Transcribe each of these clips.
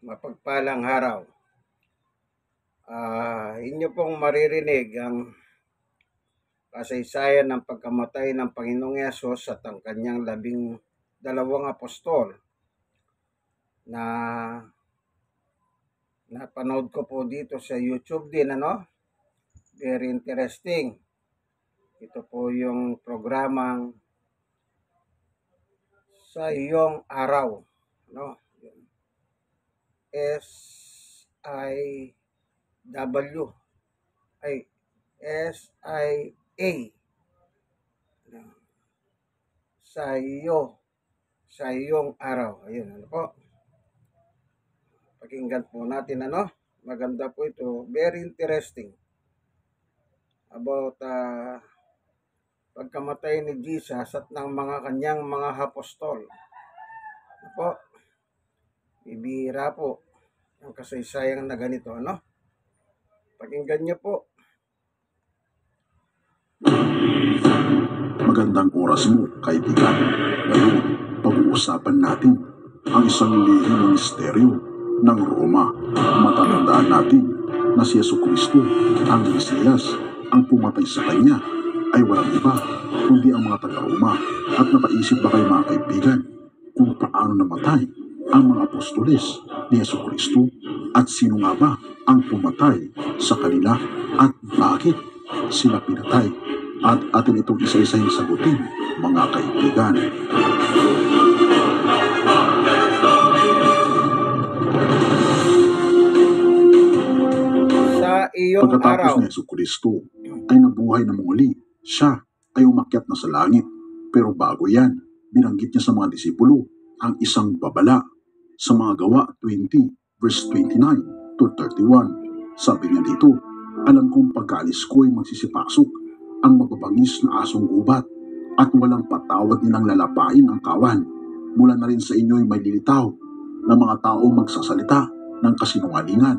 Mapagpalang araw. Inyo pong maririnig ang kasaysayan ng pagkamatay ng Panginoong Yesus at ang kanyang 12 apostol na napanood ko po dito sa YouTube din, Very interesting. Ito po yung programang Sa Iyong Araw, SIW ay SIA sa iyong araw. Ayun, po. Pakinggan po natin, maganda po ito, very interesting about pagkamatay ni Jesus at ng mga kanyang mga apostol. Po, bibihira po ang kasaysayan na ganito, Pakinggan niyo po. Magandang oras mo, kaibigan. Ngayon, pag-uusapan natin ang isang lihim na misteryo ng Roma. Matatandaan natin na si Jesucristo, ang Mesiyas, ang pumatay sa kanya, ay walang iba kundi ang mga taga-Roma. At napaisip ba kayo, mga kaibigan, kung paano namatay ang mga apostoles ni Jesucristo at sino nga ba ang pumatay sa kanila at bakit sila pinatay? At atin itong isa-isahing sagutin, mga kaibigan. Sa iyong Pagkatapos araw ni Jesucristo ay nabuhay na muli, siya ay umakyat na sa langit. Pero bago yan, binanggit niya sa mga disipulo ang isang babala. Sa mga Gawa 20, verse 29 to 31, sabi niya dito, alam kong pagkaalis ko ay magsisipasok ang mababangis na asong gubat at walang patawad nilang lalapain ang kawan. Mula na rin sa inyo ay may lilitaw na mga taong magsasalita ng kasinungalingan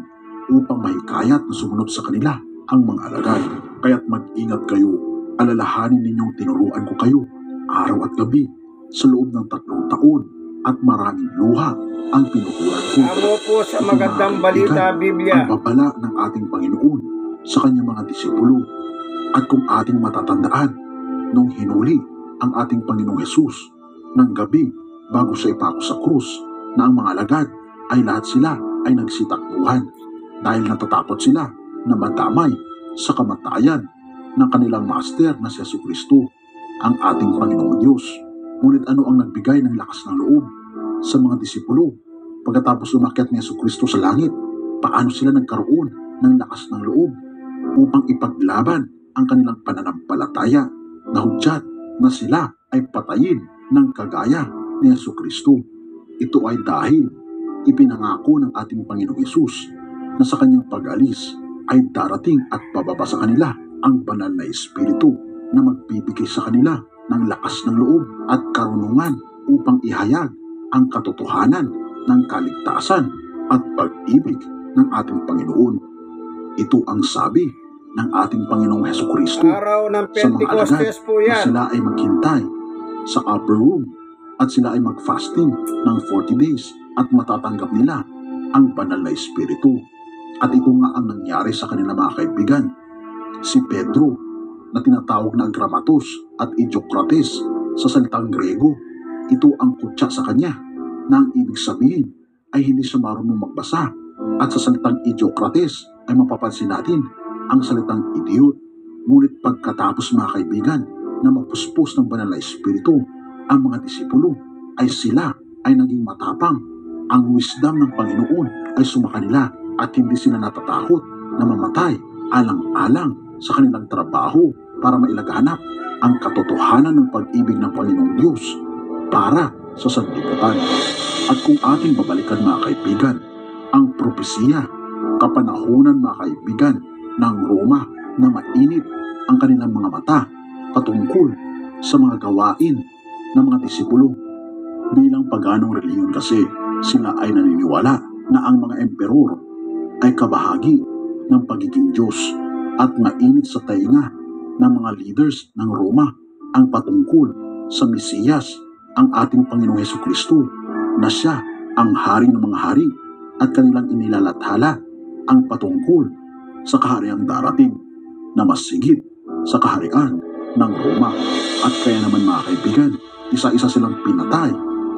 upang mahikayat na sumunod sa kanila ang mga alagad. Kaya't mag-ingat kayo, alalahanin ninyong tinuruan ko kayo araw at gabi sa loob ng 3 taon at maraming luha ang pinutulan ko. Amo po sa magandang balita, Biblia. Ang babala ng ating Panginoon sa kanyang mga disipulo. At kung ating matatandaan, nung hinuli ang ating Panginoong Hesus ng gabi bago siya ipako sa krus, na ang mga alagad ay lahat sila ay nagsitakbuhan dahil natatakot sila na madamay sa kamatayan ng kanilang master na si Jesucristo, ang ating Panginoong Diyos. Ngunit ano ang nagbigay ng lakas ng loob sa mga disipulo pagkatapos umakyat ni Jesucristo sa langit? Paano sila nagkaroon ng lakas ng loob upang ipaglaban ang kanilang pananampalataya na hudyat na sila ay patayin ng kagaya ni Jesucristo? Ito ay dahil ipinangako ng ating Panginoong Hesus na sa kanyang pag-alis ay darating at bababa sa kanila ang banal na Espiritu na magbibigay sa kanila ng lakas ng loob at karunungan upang ihayag ang katotohanan ng kaligtasan at pag-ibig ng ating Panginoon. Ito ang sabi ng ating Panginoong Jesucristo Araw ng sa mga alagad po yan. na sila ay maghintay sa upper room at sila ay mag-fasting ng 40 days at matatanggap nila ang banal na Espiritu. At ito nga ang nangyari sa kanila, mga kaibigan. Si Pedro, na tinatawag na Grammatos at Idiocrates sa salitang Grego, ito ang kutya sa kanya na ang ibig sabihin ay hindi siya marunong magbasa. At sa salitang Idiocrates ay mapapansin natin ang salitang idiot. Ngunit pagkatapos, mga kaibigan, na mapuspos ng banal na Espiritu ang mga disipulo, ay sila ay naging matapang. Ang wisdom ng Panginoon ay sumakanila at hindi sila natatakot na mamatay alang-alang sa kanilang trabaho para mailaganap ang katotohanan ng pag-ibig ng Panginoong Diyos para sa sanlibutan. At kung ating babalikan, mga kaibigan, ang propesiya, kapanahunan, mga kaibigan, ng Roma na mainit ang kanilang mga mata patungkol sa mga gawain ng mga disipulo. Bilang paganong reliyon kasi, sila ay naniniwala na ang mga emperor ay kabahagi ng pagiging Diyos at mainit sa tainga ng mga leaders ng Roma ang patungkol sa Mesiyas, ang ating Panginoong Jesucristo, na siya ang hari ng mga hari at kanilang inilalathala ang patungkol sa kahariang darating na mas sigit sa kaharian ng Roma. At kaya naman mga kaibigan, isa-isa silang pinatay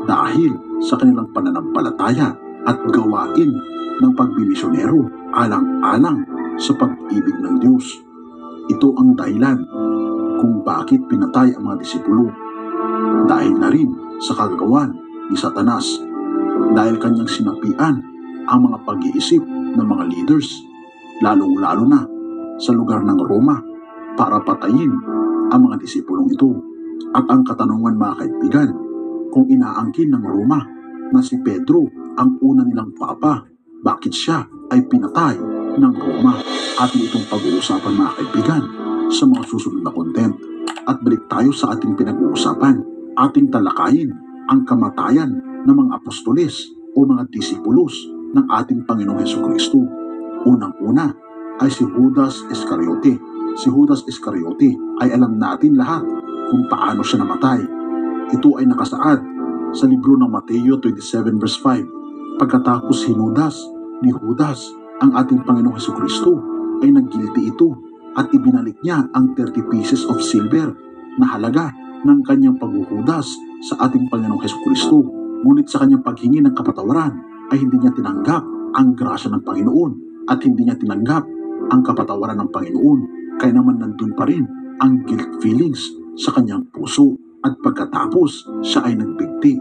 dahil sa kanilang pananampalataya at gawain ng pagbimisyonero alang-alang sa pag-ibig ng Diyos. Ito ang dahilan kung bakit pinatay ang mga disipulo. Dahil na rin sa kagagawan ni Satanas, dahil kanyang sinapian ang mga pag-iisip ng mga leaders, lalong-lalo na sa lugar ng Roma, para patayin ang mga disipulong ito. At ang katanungan mga kaibigan, kung inaangkin ng Roma na si Pedro ang una nilang papa, bakit siya ay pinatay ng Roma? Ating itong pag-uusapan mga kaibigan sa mga susunod na content. At balik tayo sa ating pinag-uusapan. Ating talakayin ang kamatayan ng mga apostoles o mga disipulos ng ating Panginoong Hesukristo. Unang-una ay si Judas Iscariote. Si Judas Iscariote ay alam natin lahat kung paano siya namatay. Ito ay nakasaad sa libro ng Mateo 27 verse 5. Pagkatapos hinudas ni Judas ang ating Panginoong Hesukristo, ay naggilti ito at ibinalik niya ang 30 pieces of silver na halaga ng kanyang paghuhudas sa ating Panginoong Hesukristo. Ngunit sa kanyang paghingi ng kapatawaran ay hindi niya tinanggap ang grasya ng Panginoon at hindi niya tinanggap ang kapatawaran ng Panginoon. Kaya naman nandun pa rin ang guilt feelings sa kanyang puso at pagkatapos siya ay nagbigti.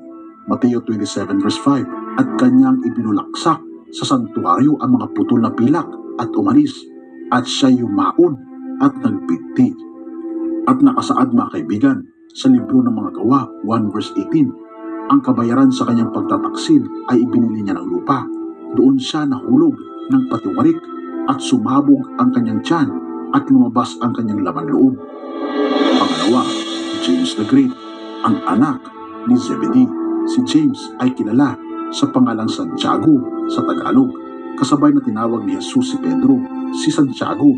Mateo 27 verse 5. At kanyang ibinulaksak sa santuaryo ang mga putol na pilak at umalis, at siya yumaon at nagbigti. At nakasaad mga kaibigan sa libro ng mga gawa 1 verse 18, ang kabayaran sa kanyang pagtataksil ay ibinili niya ng lupa. Doon siya nahulog ng patiwarik at sumabog ang kanyang tiyan at lumabas ang kanyang laman loob. Pangalawa, James the Great, ang anak ni Zebedee. Si James ay kilala sa pangalang Santiago sa Tagalog. Kasabay na tinawag ni Jesus si Pedro, si Santiago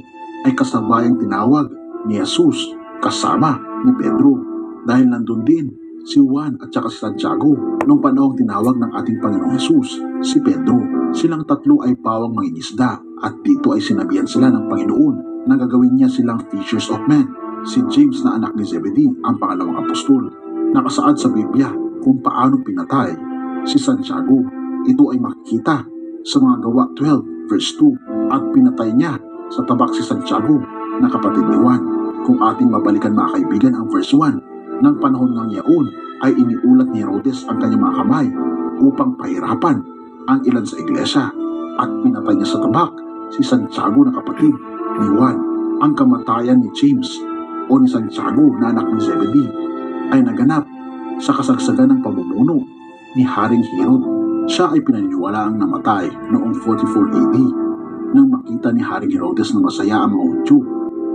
ay kasabayang tinawag ni Jesus kasama ni Pedro, dahil nandun din si Juan at saka si Santiago nung panahong tinawag ng ating Panginoong Jesus si Pedro. Silang tatlo ay pawang mangingisda at dito ay sinabihan sila ng Panginoon na gagawin niya silang fishers of men. Si James na anak ni Zebedee ang pangalawang apostol. Nakasaad sa Biblia kung paano pinatay si Santiago. Ito ay makikita sa mga gawa 12 verse 2, at pinatay niya sa tabak si Santiago na kapatid ni Juan. Kung ating mabalikan mga kaibigan ang verse 1, ng panahon ng yaon ay iniulat ni Herodes ang kanyang mga kamay upang pahirapan ang ilan sa iglesia, at pinatay niya sa tabak si Santiago na kapatid ni Juan. Ang kamatayan ni James o ni Santiago na anak ni Zebedee ay naganap sa kasagsagan ng pamumuno ni Haring Herod. Siya ay pinaniniwalaang namatay noong 44 AD nang makita ni Haring Herodes na masaya ang mga Hudyo.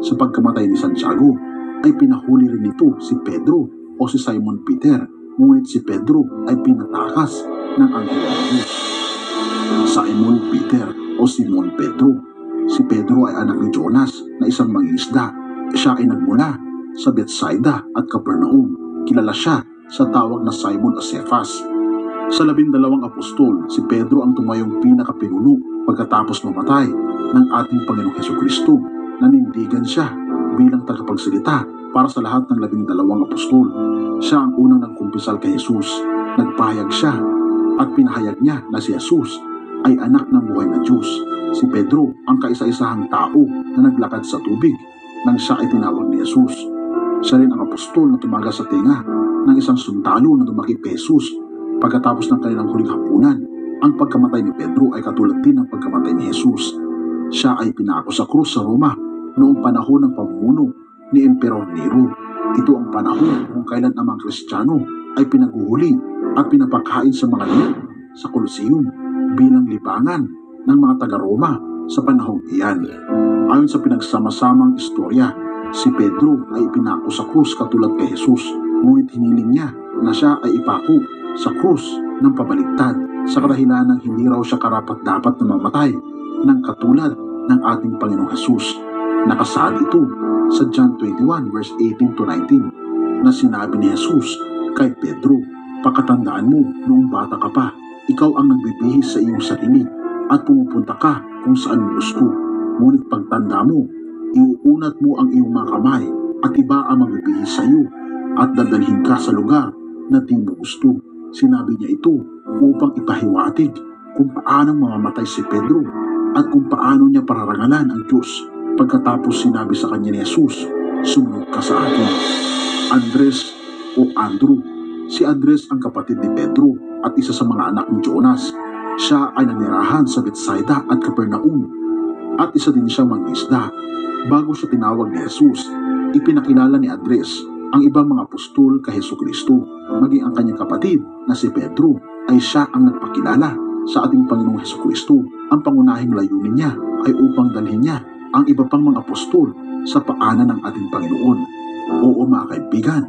Sa pagkamatay ni Santiago ay pinahuli rin nito si Pedro o si Simon Peter, ngunit si Pedro ay pinatakas ng anghel ng Diyos. Simon Peter o Simon Pedro. Si Pedro ay anak ni Jonas na isang mangingisda. Siya ay nagmula sa Bethsaida at Capernaum. Kilala siya sa tawag na Simon o Cephas. Sa 12 apostol, si Pedro ang tumayong pinakapinuno pagkatapos mamatay ng ating Panginoong Hesukristo. Nanindigan siya bilang tagapagsalita para sa lahat ng 12 apostol. Siya ang unang nagkumpisal kay Jesus. Nagpahayag siya at pinahayag niya na si Jesus ay anak ng buhay na Diyos. Si Pedro ang kaisa-isahang tao na naglakad sa tubig nang siya ay tinawag ni Jesus. Siya rin ang apostol na tumaga sa tenga ng isang sundalo na dumakip kay Jesus pagkatapos ng kanilang huling hapunan. Ang pagkamatay ni Pedro ay katulad din ng pagkamatay ni Jesus. Siya ay pinako sa krus sa Roma noong panahon ng pamumuno ni Emperor Nero. Ito ang panahon kung kailan ang mga Kristiyano ay pinaguhuli at pinapakain sa mga liyo sa Colosseum bilang libangan ng mga taga-Roma sa panahong iyan. Ayon sa pinagsama-samang istorya, si Pedro ay ipinako sa krus katulad kay Jesus, ngunit hiniling niya na siya ay ipako sa krus ng pabaligtad sa kadahilan ng hindi raw siya karapat-dapat na mamatay ng katulad ng ating Panginoong Jesus. Nakasaad ito sa John 21 verse 18 to 19 na sinabi ni Jesus kay Pedro, "Pakatandaan mo noong bata ka pa, ikaw ang nagbibihis sa iyong sarili at pumupunta ka kung saan mo gusto. Ngunit pagtanda mo, iuunat mo ang iyong mga kamay at iba ang magbibihis sa iyo at dadalhin ka sa lugar na di mo gusto. Sinabi niya ito upang ipahiwatig kung paano mamamatay si Pedro at kung paano niya pararangalan ang Diyos. Pagkatapos sinabi sa kanya ni Jesus, sumunod ka sa akin. Andres o Andrew. Si Andres ang kapatid ni Pedro at isa sa mga anak ni Jonas. Siya ay nanirahan sa Bethsaida at Capernaum at isa din siyang mangisda. Bago siya tinawag ni Jesus, ipinakilala ni Andres ang ibang mga apostol kay Jesucristo. Maging ang kanyang kapatid na si Pedro ay siya ang nagpakilala sa ating Panginoong Jesucristo. Ang pangunahing layunin niya ay upang dalhin niya ang iba pang mga apostol sa paanan ng ating Panginoon. Oo mga kaibigan,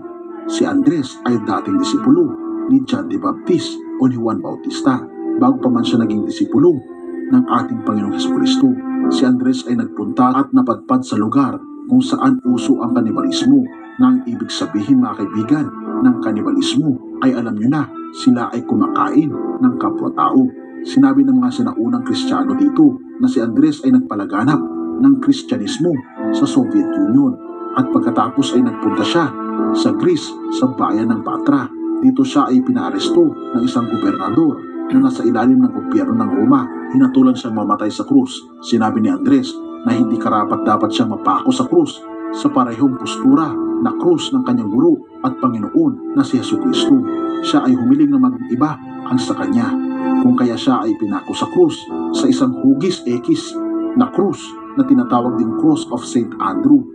si Andres ay dating disipulo ni John the Baptist o ni Juan Bautista. Bago pa man siya naging disipulo ng ating Panginoong Jesucristo, si Andres ay nagpunta at napadpad sa lugar kung saan uso ang kanibalismo. Nang ibig sabihin mga kaibigan ng kanibalismo ay alam nyo na, sila ay kumakain ng kapwa-tao. Sinabi ng mga sinaunang Kristiyano dito na si Andres ay nagpalaganap ng Kristyanismo sa Soviet Union at pagkatapos ay nagpunta siya sa Greece sa bayan ng Patra. Dito siya ay pinaaresto ng isang gobernador na nasa ilalim ng gobyerno ng Roma. Hinatulan siyang mamatay sa krus. Sinabi ni Andres na hindi karapat dapat siyang mapako sa krus sa parehong postura na krus ng kanyang guro at Panginoon na si Jesucristo. Siya ay humiling na maging iba ang sa kanya. Kung kaya siya ay pinako sa krus sa isang hugis-ekis na krus na tinatawag ding Cross of St. Andrew.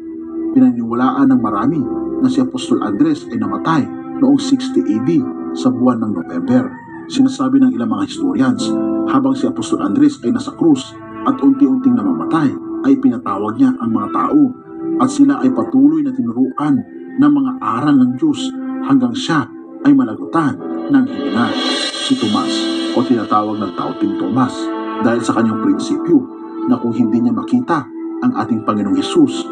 Pinaniniwalaan ng marami na si Apostol Andres ay namatay noong 60 AD sa buwan ng November. Sinasabi ng ilang mga historians, habang si Apostol Andres ay nasa krus at unti-unting namamatay, ay pinatawag niya ang mga tao at sila ay patuloy na tinuruan ng mga aral ng Diyos hanggang siya ay malagutan ng hininga. Si Tomas o tinatawag ng Tauting Tomas dahil sa kanyang prinsipyo na kung hindi niya makita ang ating Panginoong Hesus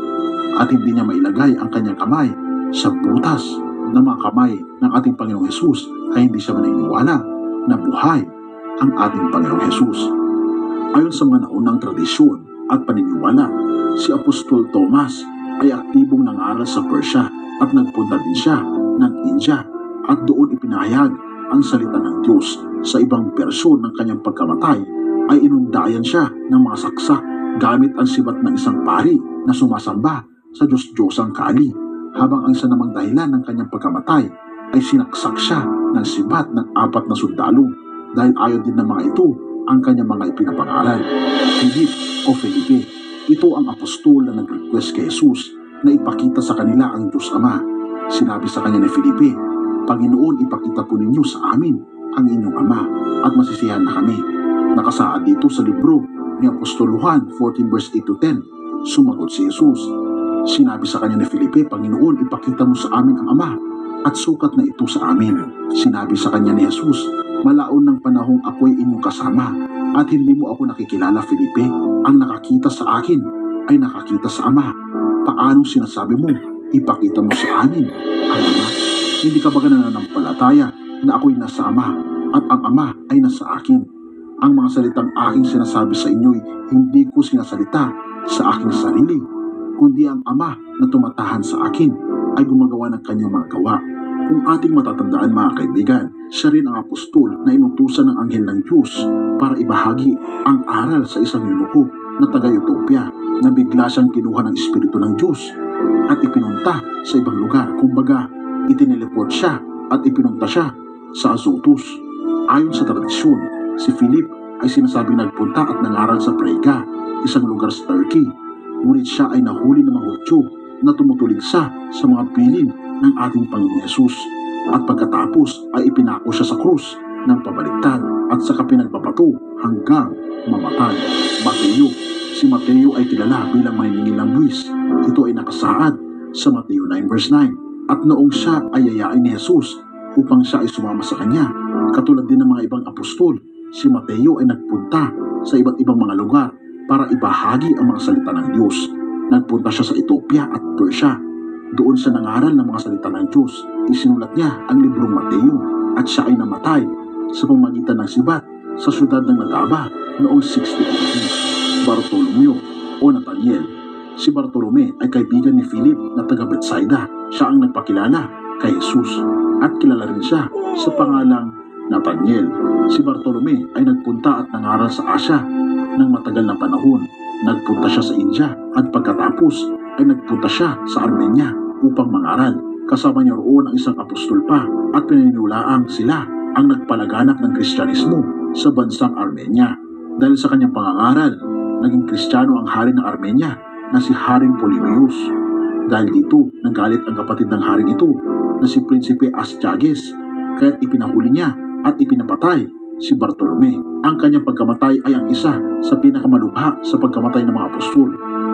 at hindi niya mailagay ang kanyang kamay sa butas ng mga kamay ng ating Panginoong Hesus ay hindi siya maniniwala na buhay ang ating Panginoong Hesus. Ayon sa mga naunang tradisyon at paniniwala, si Apostol Tomas ay aktibong nangaral sa Persia at nagpunta din siya ng India at doon ipinahayag ang salita ng Diyos. Sa ibang bersyon ng kanyang pagkamatay ay inundayan siya ng mga saksak gamit ang sibat ng isang pari na sumasamba sa Diyos-Diyosang Kali, habang ang isa namang dahilan ng kanyang pagkamatay ay sinaksak siya ng sibat ng 4 na sundalo dahil ayaw din ng mga ito ang kanyang mga ipinapangalan. Philip o Felipe, ito ang apostol na nag-request kay Jesus na ipakita sa kanila ang Diyos Ama. Sinabi sa kanya ni Felipe, Panginoon, ipakita po ninyo sa amin ang inyong Ama at masisiyahan na kami. Nakasaad dito sa libro ni Apostol Juan 14 verse 8 to 10. Sumagot si Jesus. Sinabi sa kanya ni Felipe, Panginoon, ipakita mo sa amin ang Ama at sukat na ito sa amin. Sinabi sa kanya ni Jesus, malaon ng panahong ako'y inyong kasama at hindi mo ako nakikilala, Felipe. Ang nakakita sa akin ay nakakita sa Ama. Paanong sinasabi mo, ipakita mo sa amin ang Ama? Hindi ka ba nananampalataya na ako'y nasa Ama at ang Ama ay nasa akin? Ang mga salitang aking sinasabi sa inyo'y hindi ko sinasalita sa aking sarili, kundi ang Ama na tumatahan sa akin ay gumagawa ng kanyang mga gawa. Kung ating matatandaan mga kaibigan, siya rin ang apostol na inutusan ng anghel ng Diyos para ibahagi ang aral sa isang eunuko na taga-Ethiopia na bigla siyang kinuha ng Espiritu ng Diyos at ipinunta sa ibang lugar. Kumbaga, itineleport siya at ipinunta siya sa Azotus. Ayon sa tradisyon, si Philip ay sinasabing nagpunta at nangaral sa Prega, isang lugar sa Turkey. Ngunit siya ay nahuli ng mga Hudyo na tumutuligsa sa mga bilin ng ating Panginoong Hesus. At pagkatapos ay ipinako siya sa krus ng pabaliktad at saka pinagpapato hanggang mamatay. Mateo. Si Mateo ay kilala bilang maniningil ng buwis. Ito ay nakasaad sa Mateo 9 verse 9. At noong siya ay yayain ni Jesus upang siya ay sumama sa kanya, katulad din ng mga ibang apostol, si Mateo ay nagpunta sa iba't ibang mga lugar para ibahagi ang mga salita ng Diyos. Nagpunta siya sa Ethiopia at Persia. Doon siya nangaral ng mga salita ng Diyos. Isinulat niya ang librong Mateo at siya ay namatay sa pamamagitan ng sibat sa siyudad ng Nadaba noong 60 AD. Bartolomeo o Nathaniel. Si Bartolome ay kaibigan ni Philip na taga Bethsaida. Siya ang nagpakilala kay Jesus at kilala rin siya sa pangalang Nathaniel. Si Bartolome ay nagpunta at nangaral sa Asia ng matagal na panahon. Nagpunta siya sa India at pagkatapos ay nagpunta siya sa Armenia upang mangaral. Kasama niya roon ang isang apostol pa at pinaniniwalaang sila ang nagpalaganap ng Kristyanismo sa bansang Armenia. Dahil sa kanyang pangangaral, naging Kristiyano ang hari ng Armenia na si Haring Ptolemaios. Dahil dito, nagalit ang kapatid ng haring ito na si Prinsipe Astyages, kaya't ipinahuli niya at ipinapatay si Bartolome. Ang kanyang pagkamatay ay ang isa sa pinakamalubha sa pagkamatay ng mga apostol.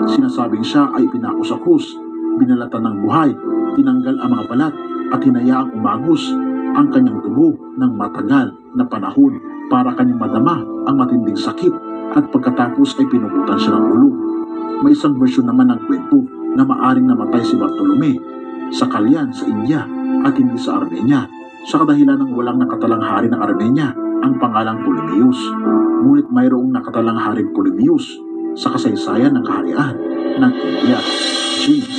Sinasabing siya ay pinako sa krus, binalatan ng buhay, tinanggal ang mga balat at hinayaang umagos ang kanyang dugo ng matagal na panahon para kanyang madama ang matinding sakit at pagkatapos ay pinugutan siya ng ulo. May isang version naman ng kwento na maaring namatay si Bartolome sa Kalyan sa India at hindi sa Armenia sa kadahilan ng walang nakatalang hari ng Armenia ang pangalang Ptolemaios. Ngunit mayroong nakatalang haring Ptolemaios sa kasaysayan ng kaharian ng India. James,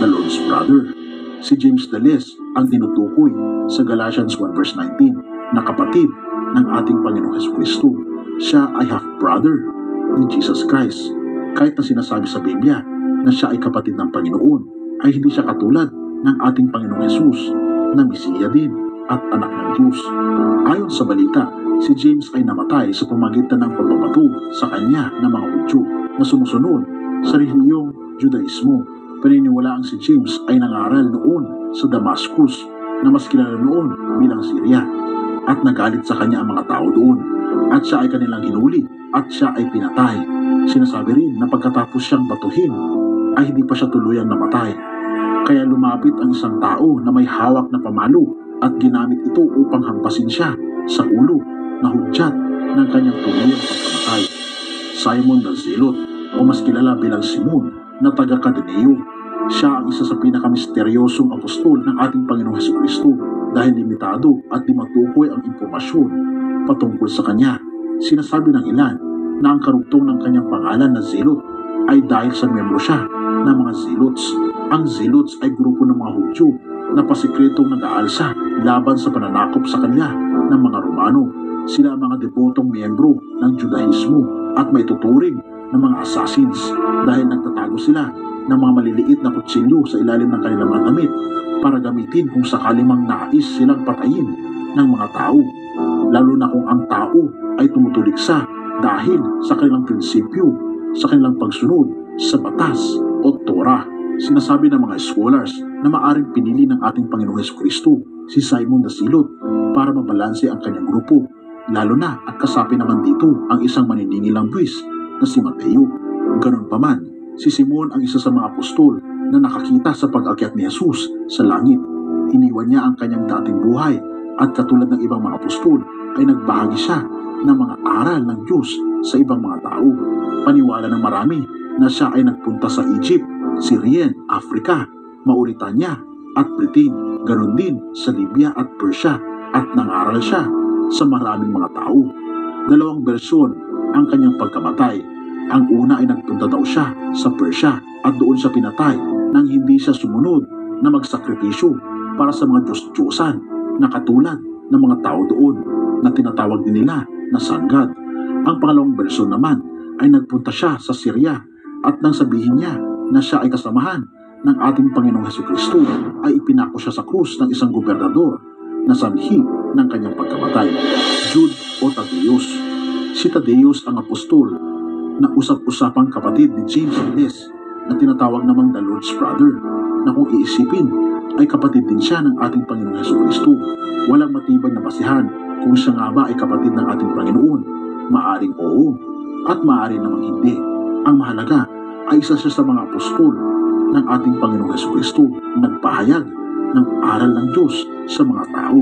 the Lord's brother. Si James the Less ang tinutukoy sa Galatians 1 verse 19 na kapatid ng ating Panginoong Jesucristo. Siya ay half-brother ni Jesus Christ. Kahit na sinasabi sa Biblia na siya ay kapatid ng Panginoon, ay hindi siya katulad ng ating Panginoong Jesus na Mesiya din at anak ng Diyos. Ayon sa balita, si James ay namatay sa pamagitan ng pagbabato sa kanya ng mga Hudyo na sumusunod sa relihiyong Judaismo. Paniniwalaang si James ay nangaral noon sa Damascus na mas kilala noon bilang Syria at nagalit sa kanya ang mga tao doon at siya ay kanilang hinuli at siya ay pinatay. Sinasabi rin na pagkatapos siyang batuhin ay hindi pa siya tuluyang namatay. Kaya lumapit ang isang tao na may hawak na pamalo at ginamit ito upang hampasin siya sa ulo na hudyat ng kanyang tuluyang pagkamatay. Simon the Zealot o mas kilala bilang Simon na taga Cadeneo. Siya ang isa sa pinakamisteryosong apostol ng ating Panginoong Jesucristo dahil limitado at di matukoy ang impormasyon patungkol sa kanya. Sinasabi ng ilan na ang karugtong ng kanyang pangalan na Zealot ay dahil sa miyembro siya ng mga Zealots. Ang Zealots ay grupo ng mga Hudyo na pasikretong nag-aalsa laban sa pananakop sa kanila ng mga Romano. Sila ang mga debotong miyembro ng Judaismo at may tuturing ng mga assassins dahil nagtatago sila ng mga maliliit na kutsilyo sa ilalim ng kanilang mga damit para gamitin kung sakaling mang nais silang patayin ng mga tao, lalo na kung ang tao ay tumutuliksa dahil sa kanilang prinsipyo, sa kanilang pagsunod sa batas o Torah. Sinasabi ng mga scholars na maaring pinili ng ating Panginoong Jesucristo si Simon the Zealot para mabalanse ang kanyang grupo, lalo na at kasapi naman dito ang isang maniningilang buwis na si Mateo. Ganun pa man, si Simon ang isa sa mga apostol na nakakita sa pag-akyat ni Jesus sa langit. Iniwan niya ang kanyang dating buhay at katulad ng ibang mga apostol ay nagbahagi siya ng mga aral ng Diyos sa ibang mga tao. Paniwala ng marami na siya ay nagpunta sa Egypt, Syria, Africa, Mauritania at Britain. Ganon din sa Libya at Persia at nangaral siya sa maraming mga tao. Dalawang bersyon ang kanyang pagkamatay. Ang una ay nagpunta daw siya sa Persia at doon siya pinatay nang hindi siya sumunod na magsakripisyo para sa mga Diyos-Diyosan na katulad ng mga tao doon na tinatawag din nila na sanggad. Ang pangalawang bersyon naman ay nagpunta siya sa Syria at nang sabihin niya na siya ay kasamahan ng ating Panginoong Jesucristo ay ipinako siya sa krus ng isang gobernador na sanhi ng kanyang pagkamatay. Jude o Tadeus. Si Tadeus ang apostol na usap-usapang kapatid ni James the Less na tinatawag namang the Lord's brother, na kung iisipin ay kapatid din siya ng ating Panginoong Jesucristo. Walang matibay na basihan kung siya nga ba ay kapatid ng ating Panginoon. Maaring oo at maaring namang hindi. Ang mahalaga ay isa siya sa mga apostol ng ating Panginoong Jesucristo, nagpahayag ng aral ng Diyos sa mga tao.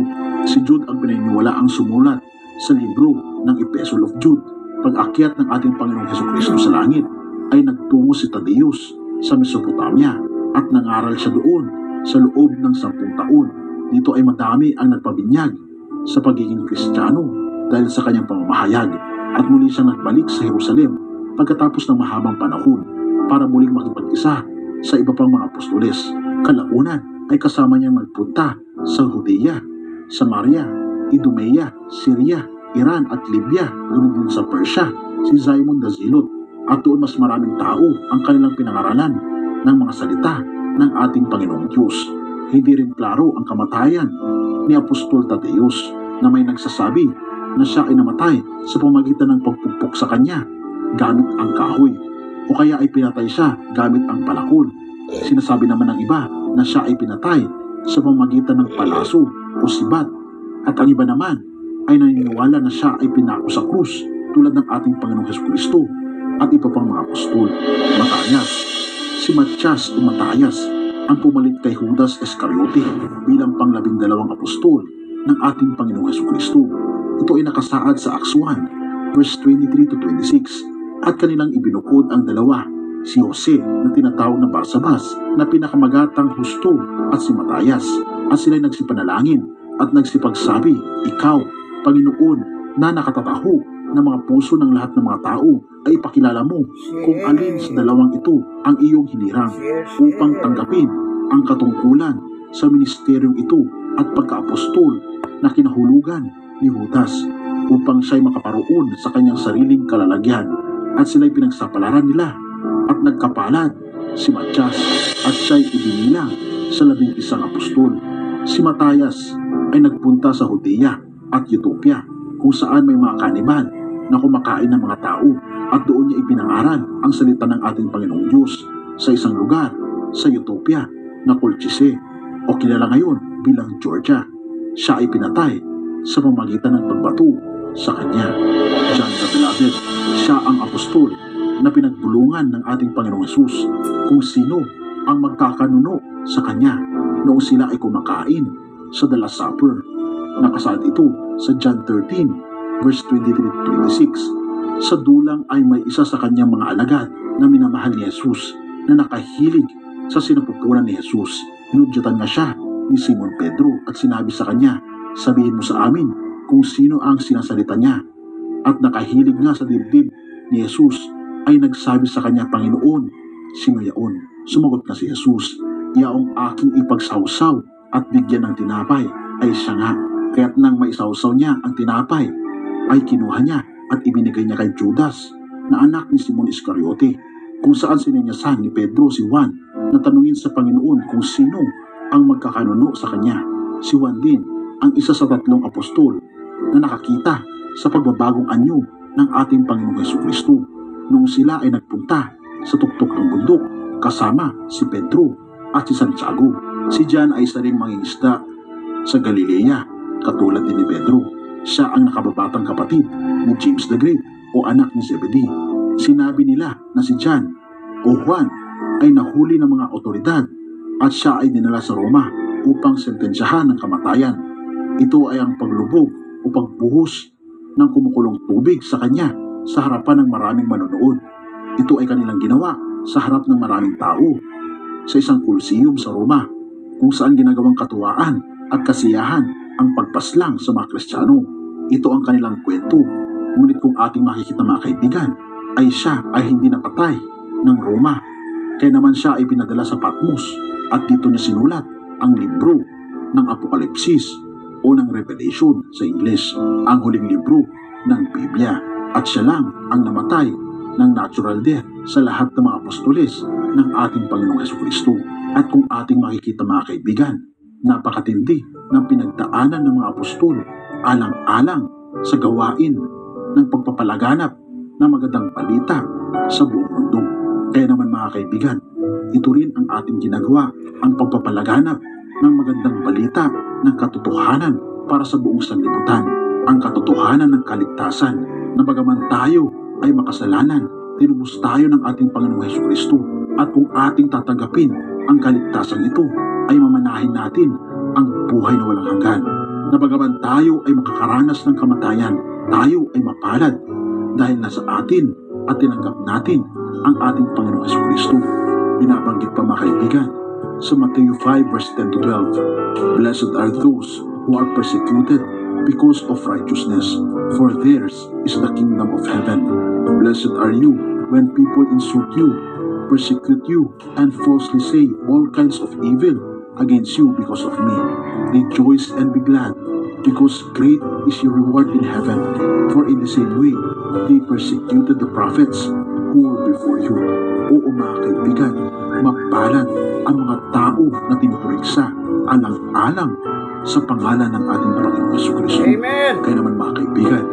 Si Jude ang pinaniniwala ang sumulat sa libro ng Epistle of Jude. Pag-akyat ng ating Panginoong Jesucristo sa langit ay nagtungo si Tadeus sa Mesopotamia at nangaral siya doon sa loob ng 10 taon. Dito ay madami ang nagpabinyag sa pagiging Kristiyano dahil sa kanyang pamamahayag at muli siyang nagbalik sa Jerusalem pagkatapos ng mahabang panahon para muling makipag-isa sa iba pang mga apostoles. Kalaunan ay kasama niyang magpunta sa Judea, Samaria, Idumea, Syria, Iran at Libya, ganoon din sa Persia, si Simon the Zealot, at doon mas maraming tao ang kanilang pinangaralan ng mga salita ng ating Panginoong Diyos. Hindi rin klaro ang kamatayan ni Apostol Tadeus na may nagsasabi na siya ay namatay sa pamamagitan ng pagpupok sa kanya gamit ang kahoy o kaya ay pinatay siya gamit ang palakol. Sinasabi naman ng iba na siya ay pinatay sa pamamagitan ng palaso o sibat, at ang iba naman ay naniniwala na siya ay pinako sa krus tulad ng ating Panginoong Jesucristo at iba pang mga apostol. Matayas. Si Matias o Matayas ang pumalit kay Judas Iscariote bilang pang-12 apostol ng ating Panginoong Jesucristo. Ito ay nakasaad sa Acts 1, verse 23 to 26, at kanilang ibinukod ang dalawa, si Jose na tinatawag na Barsabas na pinakamagatang husto at si Matayas, at sila'y nagsipanalangin at nagsipagsabi, "Ikaw, Panginoon, na nakatataho ng mga puso ng lahat ng mga tao, ay ipakilala mo kung alin sa dalawang ito ang iyong hinirang upang tanggapin ang katungkulan sa ministeryong ito at pagka-apostol na kinahulugan ni Judas upang siya'y makaparoon sa kanyang sariling kalalagyan." At sila'y pinagsapalaran nila at nagkapalan si Matias at siya'y ibinilang sa 11 apostol. Si Matayas ay nagpunta sa Judea at Ethiopia kung saan may mga kanibal na kumakain ng mga tao, at doon niya ipinangaral ang salita ng ating Panginoong Diyos sa isang lugar sa Ethiopia na Colchise o kilala ngayon bilang Georgia. Siya ay pinatay sa pamamagitan ng pagbato sa kanya. John the Beloved, siya ang apostol na pinagbulungan ng ating Panginoong Hesus kung sino ang magkakanuno sa kanya noong sila ay kumakain sa The Last Supper. Nakasaad ito sa John 13, verse 23-26. Sa dulang ay may isa sa kanyang mga alagad na minamahal ni Jesus na nakahilig sa sinapupunan ni Jesus. Inudyatan nga siya ni Simon Pedro at sinabi sa kanya, "Sabihin mo sa amin kung sino ang sinasalita niya." At nakahilig nga sa dibdib ni Jesus ay nagsabi sa kanya, "Panginoon, sino yaon?" Sumagot na si Jesus, "Yaong aking ipagsawsaw at bigyan ng tinapay ay siya nga." Kaya't nang maisawsaw niya ang tinapay, ay kinuha niya at ibinigay niya kay Judas na anak ni Simon Iscariote, kung saan sininyasan ni Pedro si Juan na tanungin sa Panginoon kung sino ang magkakanuno sa kanya. Si Juan din ang isa sa 3 apostol na nakakita sa pagbabagong anyo ng ating Panginoong Jesucristo noong sila ay nagpunta sa tuktok ng bundok kasama si Pedro at si Santiago. Si John ay isa ring mangingisda sa Galilea katulad din ni Pedro. Siya ang nakababatang kapatid ni James the Great o anak ni Zebedee. Sinabi nila na si John o Juan ay nahuli ng mga otoridad at siya ay dinala sa Roma upang sentensyahan ng kamatayan. Ito ay ang paglubog o pagbuhos ng kumukulong tubig sa kanya sa harapan ng maraming manonood. Ito ay kanilang ginawa sa harap ng maraming tao sa isang Colosseum sa Roma, kung saan ginagawang katuwaan at kasiyahan ang pagpaslang sa mga Kristiyano. Ito ang kanilang kwento. Ngunit kung ating makikita mga kaibigan, ay siya ay hindi napatay ng Roma. Kaya naman siya ay pinadala sa Patmos at dito niya sinulat ang libro ng Apokalipsis o ng Revelation sa Ingles, ang huling libro ng Biblia. At siya lang ang namatay ng natural death sa lahat ng mga apostoles ng ating Panginoong Jesucristo. At kung ating makikita mga kaibigan, napakatindi ng pinagdaanan ng mga apostol alang-alang sa gawain ng pagpapalaganap ng magandang balita sa buong mundo. Kaya naman mga kaibigan, ito rin ang ating ginagawa, ang pagpapalaganap ng magandang balita ng katotohanan para sa buong sanlibutan, ang katotohanan ng kaligtasan na bagaman tayo ay makasalanan, tinubos tayo ng ating Panginoong Jesucristo, at kung ating tatanggapin ang kaligtasan ito, ay mamanahin natin ang buhay na walang hanggan. Na bagaman tayo ay makakaranas ng kamatayan, tayo ay mapalad dahil nasa atin at tinanggap natin ang ating Panginoong Jesucristo. Binabanggit pa mga kaibigan sa Matthew 5 verse 10 to 12, "Blessed are those who are persecuted because of righteousness, for theirs is the kingdom of heaven. Blessed are you when people insult you, persecute you, and falsely say all kinds of evil against you because of me. Rejoice and be glad, because great is your reward in heaven. For in the same way, they persecuted the prophets who were before you. Oo mga kaibigan, mapalad ang mga tao na tinurigsa alang-alang sa pangalan ng ating Panginoong Jesucristo. Amen. Kaya naman mga kaibigan,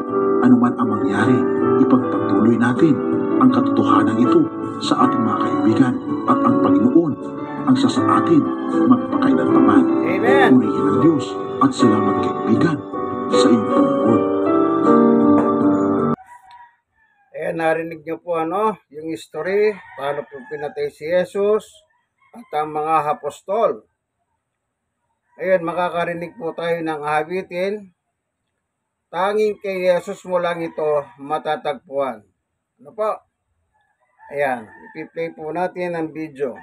anuman ang mangyari, ipagpatuloy natin ang katotohanan ito sa ating mga kaibigan at ang Panginoon ang sa atin magpakailanman. Amen. Purihin ang Diyos at salamat kaibigan sa iyong Panginoon. Ayan, narinig niyo po yung history, paano po pinatay si Jesus at ang mga apostol. Ayan, makakarinig po tayo ng awitin. Tanging kay Jesus mo lang ito matatagpuan. Ano po? Ayan, ipi-play po natin ang video.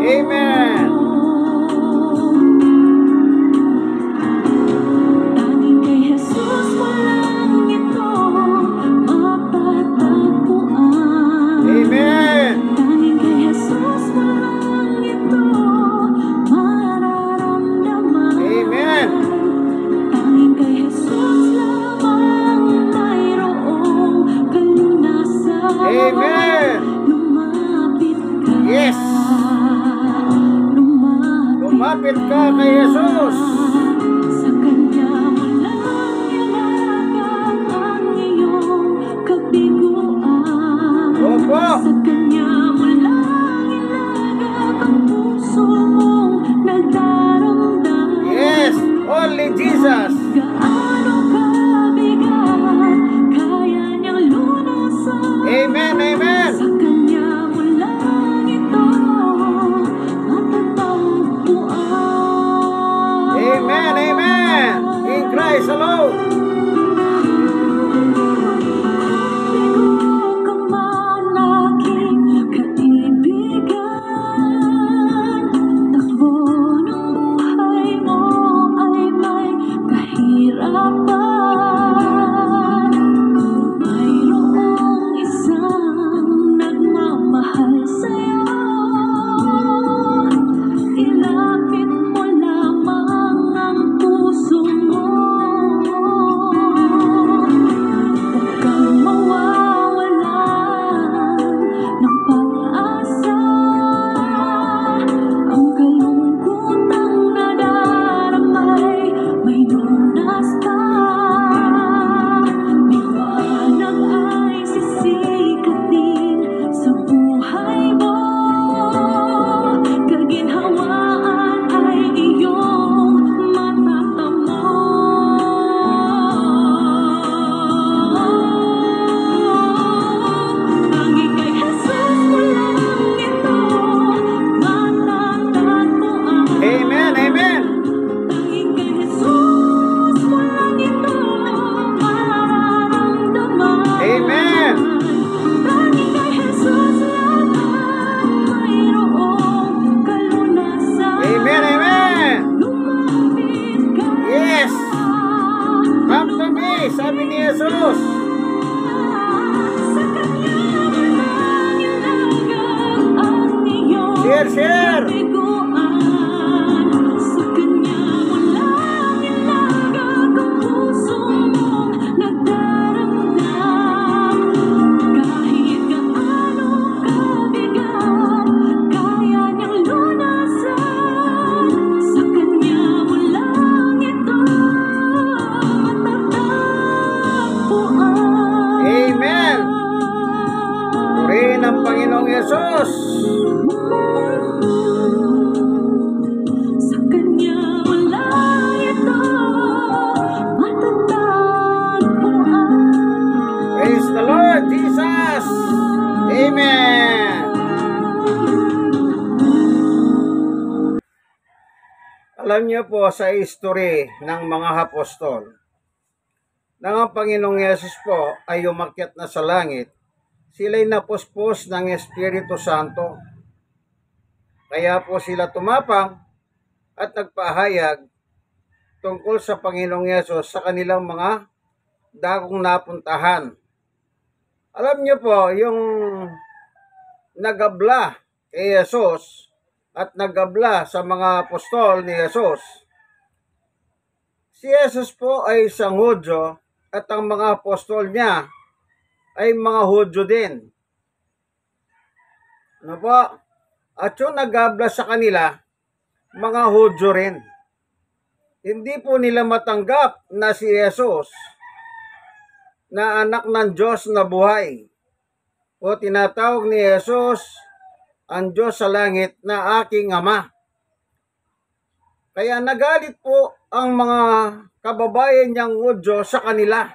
Amen. Tanging kay Jesus walang ito matatagpuan. Amen. Tanging kay Jesus walang ito mararamdaman. Amen. Tanging kay Jesus lamang mayroong kalunasan. Amen. Lumapit ka. Yes. Lumapit ka kay Jesus. Sa Kanya mo lang ilagak ang iyong kabiguan. Opo. Sa Kanya mo lang ilagak ang puso mong nagdaramdam. Yes, only Jesus. Gaano kabigat kaya niyang lunasan. Amen, amen. Sa Kanya mo lang ito matatagpuan. Share, share! Sa kanya walang ilagak ang puso mong nagdaramdam. Kahit gaano kabigat, kaya niyang lunasan. Sa kanya walang ito matatagpuan. Amen! Purihin ang Panginoong Yesus! Sa kanya wala ito matatagpuan. Praise the Lord Jesus! Amen! Alam niyo po sa history ng mga apostol, nang ang Panginoong Yesus po ay umakyat na sa langit, sila'y napuspos ng Espiritu Santo. Kaya po sila tumapang at nagpahayag tungkol sa Panginoong Yesus sa kanilang mga dakong napuntahan. Alam niyo po, yung nagabla kay Yesus at nagabla sa mga apostol ni Yesus, si Yesus po ay isang Hudyo at ang mga apostol niya ay mga Hudyo din. Ano po? At yung nagabla sa kanila, mga Hudyo rin. Hindi po nila matanggap na si Jesus na anak ng Diyos na buhay. O tinatawag ni Jesus ang Diyos sa langit na aking Ama. Kaya nagalit po ang mga kababayan niyang Hudyo sa kanila.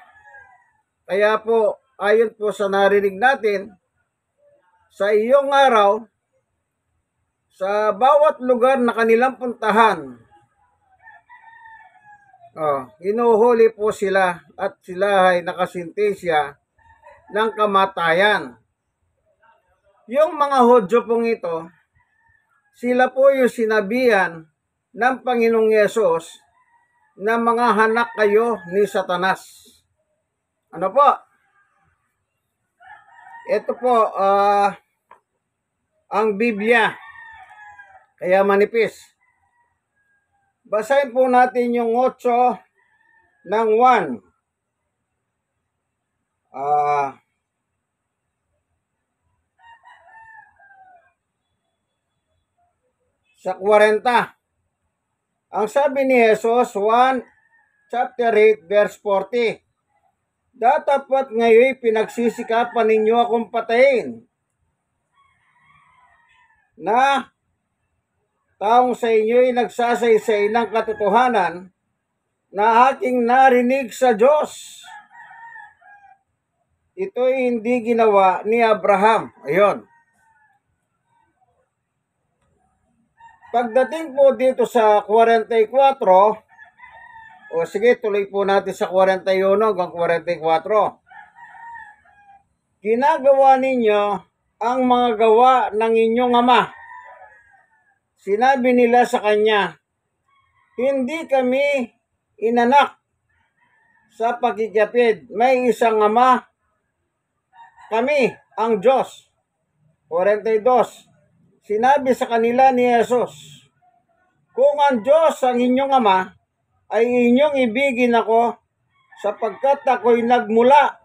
Kaya po, ayon po sa narinig natin, sa iyong araw, sa bawat lugar na kanilang puntahan, hinuhuli po sila at sila ay nakasintensya ng kamatayan. Yung mga Hudyo pong ito, sila po yung sinabihan ng Panginoong Yesus na mga hanak kayo ni Satanas. Ano po? Ito po, ang Biblia. Kaya manipis. Basahin po natin yung 8 ng 1. Sa 40. Ang sabi ni Jesus, 1 chapter 8 verse 40. Datapat ngayon pinagsisikapan ninyo akong patayin na taong sa inyo'y nagsasaysay ng katotohanan na aking narinig sa Diyos. Ito'y hindi ginawa ni Abraham. Ayun. Pagdating po dito sa 44, o sige, tuloy po natin sa 41 hanggang 44. Ginagawa ninyo ang mga gawa ng inyong ama. Sinabi nila sa kanya, hindi kami inanak sa pagkikapid. May isang ama, kami, ang Diyos. 42. Sinabi sa kanila ni Jesus, kung ang Diyos ang inyong ama, ay inyong ibigin ako sapagkat ako'y nagmula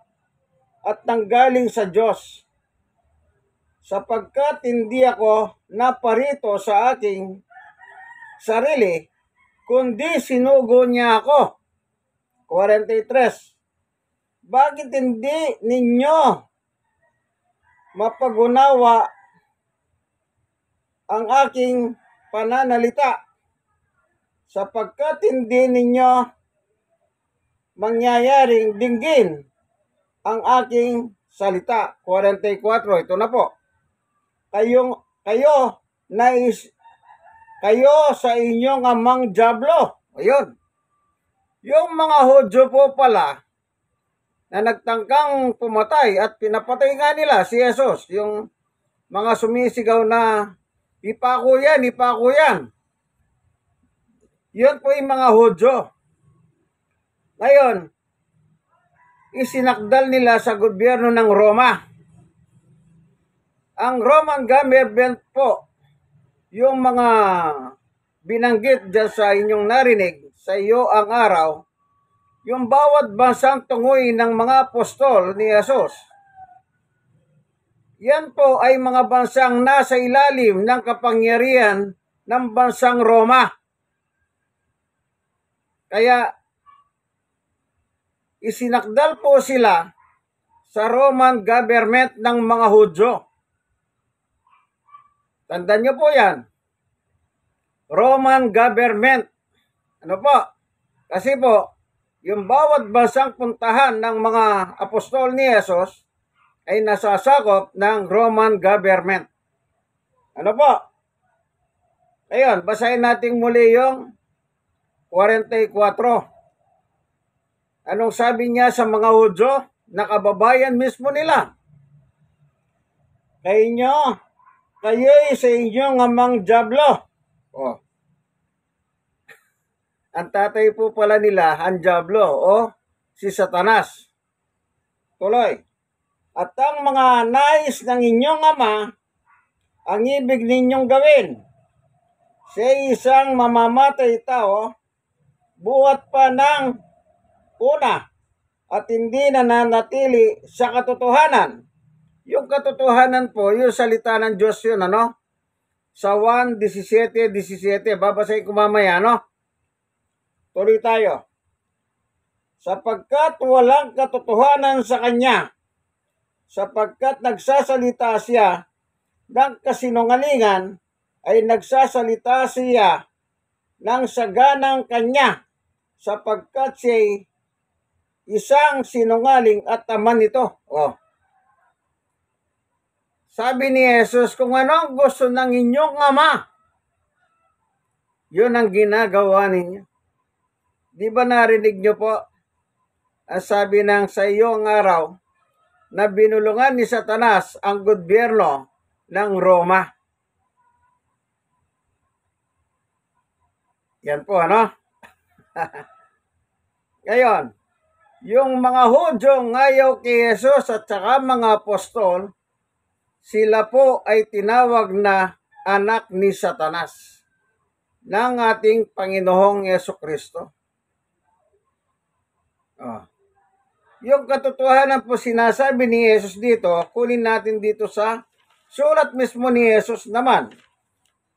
at nanggaling sa Diyos. Sapagkat hindi ako naparito sa aking sarili, kundi sinugo niya ako. 43. Bakit hindi ninyo mapagunawa ang aking pananalita? Sapagkat hindi ninyo mangyayaring dinggin ang aking salita. 44, ito na po. Kayo sa inyong amang dyablo. Ayun. Yung mga Hudyo po pala na nagtangkang pumatay at pinapatay nga nila si Jesus. Yung mga sumisigaw na ipako yan, ipako yan. Yun po yung mga Hudyo. Ngayon, isinakdal nila sa gobyerno ng Roma. Ang Roman government po yung mga binanggit dyan sa inyong narinig, sa iyo ang araw, yung bawat bansang tungoy ng mga apostol ni Jesus, yan po ay mga bansang nasa ilalim ng kapangyarihan ng bansang Roma. Kaya isinakdal po sila sa Roman government ng mga Hudyo. Tandaan niyo po yan. Roman government. Ano po? Kasi po, yung bawat bansang puntahan ng mga apostol ni Jesus ay nasasakop ng Roman government. Ano po? Ayun, basahin natin muli yung 44. Anong sabi niya sa mga Hudyo na kababayan mismo nila? Kayo'y sa inyong amang Diablo. Oh. Ang tatay po pala nila, ang Diablo o si Satanas. Tuloy. At ang mga nais ng inyong ama, ang ibig ninyong gawin. Siya isang mamamatay tao, buhat pa ng una, at hindi na nanatili sa katotohanan. Yung katotohanan po, yung salita ng Diyos yun, ano? Sa 1:17, babasahin ko mamaya, ano? Tuloy tayo. Sapagkat walang katotohanan sa Kanya, sapagkat nagsasalita siya ng kasinungalingan, ay nagsasalita siya ng saganang Kanya, sapagkat siya'y isang sinungaling at ama nito. Oh. Sabi ni Jesus, kung ano ang gusto ng inyong ama, yun ang ginagawa ninyo. Di ba narinig nyo po? Ang sabi ng sa iyong araw, na binulungan ni Satanas ang gobyerno ng Roma. Yan po, ano? Ngayon, yung mga Hudyong ayaw kay Jesus at saka mga apostol, sila po ay tinawag na anak ni Satanas ng ating Panginoong Yesukristo. Oh. Yung katotohanan po sinasabi ni Jesus dito, kunin natin dito sa sulat mismo ni Jesus naman.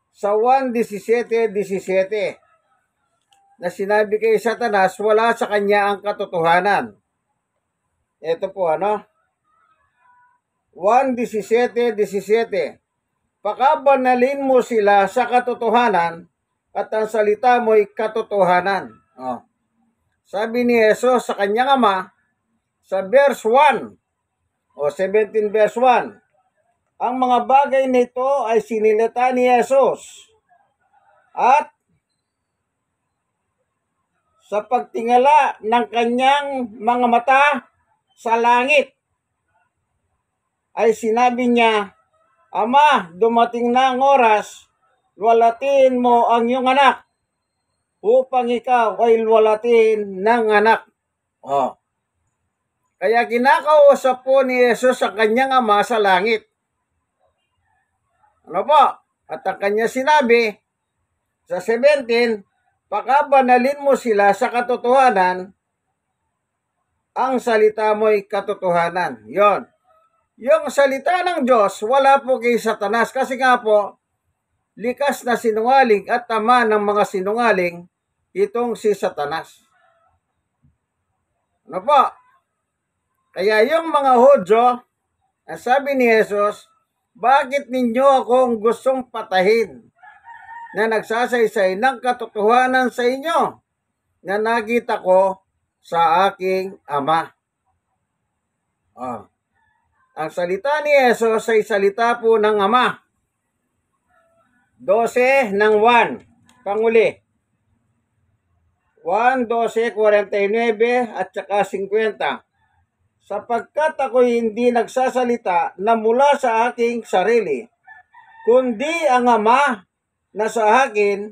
Sa 1:17 na sinabi kay Satanas, wala sa kanya ang katotohanan. Ito po, ano? 1:17. Pakabanalin mo sila sa katotohanan at ang salita mo'y katotohanan. Oh. Sabi ni Jesus sa kanyang ama, sa verse 1 o 17 verse 1, ang mga bagay nito ay sinilita ni Jesus at sa pagtingala ng kanyang mga mata sa langit ay sinabi niya, Ama, dumating na ang oras, luwalatin mo ang iyong anak upang ikaw ay luwalatin ng anak. Oh. Kaya kinakausap po ni Jesus sa kanyang ama sa langit. Ano po? At ang kanya sinabi sa 17, pakabanalin mo sila sa katotohanan, ang salita mo'y katotohanan. Yon. Yung salita ng Diyos, wala po kay Satanas kasi nga po, likas na sinungaling at ama ng mga sinungaling itong si Satanas. Ano po? Kaya yung mga Hudyo, ang sabi ni Jesus, bakit ninyo akong gustong patahin na nagsasaysay ng katotohanan sa inyo na nakita ko sa aking ama? Oh. Ang salita ni Jesus ay salita po ng ama. 12 ng 1, panguli. 1:12:49 at saka 50. Sapagkat ako'y hindi nagsasalita na mula sa aking sarili, kundi ang ama na sa akin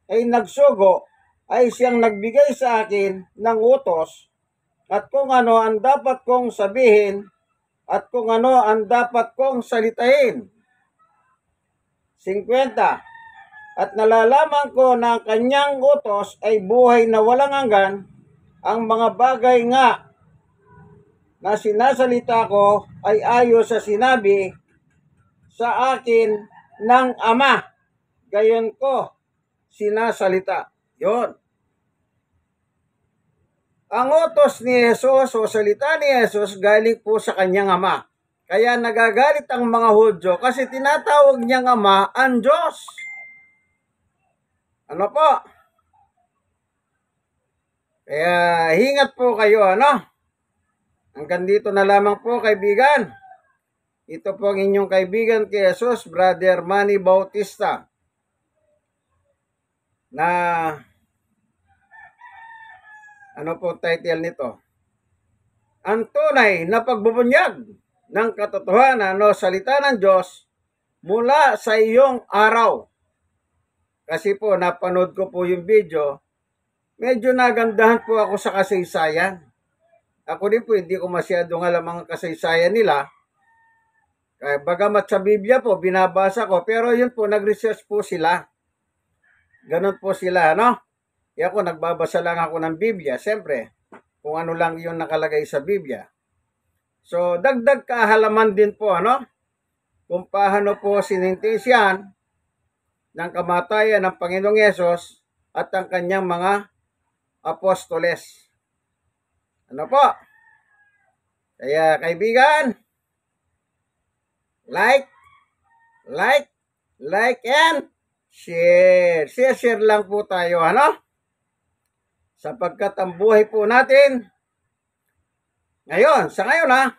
ay nagsugo, ay siyang nagbigay sa akin ng utos at kung ano ang dapat kong sabihin at kung ano ang dapat kong salitain. 50. At nalalaman ko na ang kanyang utos ay buhay na walang hanggan. Ang mga bagay nga na sinasalita ko ay ayon sa sinabi sa akin ng Ama. Gayon ko sinasalita. Yon. Ang utos ni Jesus o salita ni Jesus galing po sa kanyang Ama. Kaya nagagalit ang mga Hudyo kasi tinatawag niyang Ama ang Diyos. Ano po? Kaya hingat po kayo, ano? Hanggang dito na lamang po, kaibigan. Ito po ang inyong kaibigan kay Jesus, Brother Manny Bautista. Na ano po title nito? Ang tunay na pagbubunyag ng katotohanan o salita ng Diyos mula sa iyong araw. Kasi po, napanood ko po yung video, medyo nagandahan po ako sa kasaysayan. Ako din po, hindi ko masyadong alam ang kasaysayan nila. Bagamat sa Biblia po, binabasa ko, pero yun po, nag-research po sila. Ganon po sila, no? Kaya ako, nagbabasa lang ako ng Biblia, siyempre, kung ano lang yung nakalagay sa Biblia. So, dagdag kahalaman din po, ano? Kung paano po sinintisyan ng kamatayan ng Panginoong Yesus at ang kanyang mga apostoles. Ano po? Kaya kaibigan, like, and share. Share lang po tayo, ano? Sapagkat ang buhay po natin, sa ngayon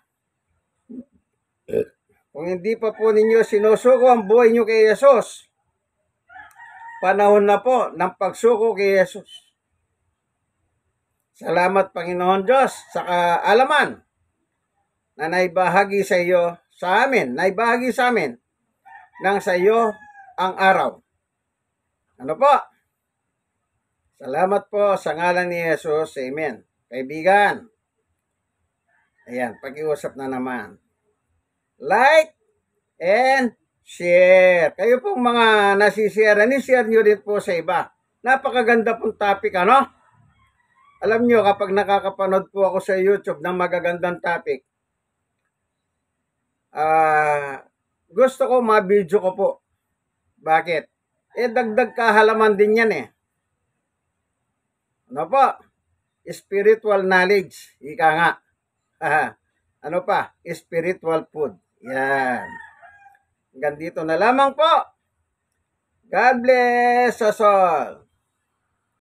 kung hindi pa po ninyo sinusuko ang buhay nyo kay Jesus, panahon na po ng pagsuko kay Jesus. Salamat Panginoon Diyos sa kaalaman na naibahagi sa iyo, sa amin, nang sa iyo ang araw. Ano po? Salamat po sa ngalan ni Jesus. Amen. Kaibigan, ayan, pag-iusap na naman. Like and share. Kayo pong mga nasishare, share nyo din po sa iba. Napakaganda pong topic, ano? Alam nyo, kapag nakakapanood po ako sa YouTube ng magagandang topic, gusto ko ma-video ko po. Bakit? Dagdag kahalaman din yan Ano po? Spiritual knowledge. Ika nga. Ano pa? Spiritual food. Yan. Hanggang dito na lamang po. God bless us all.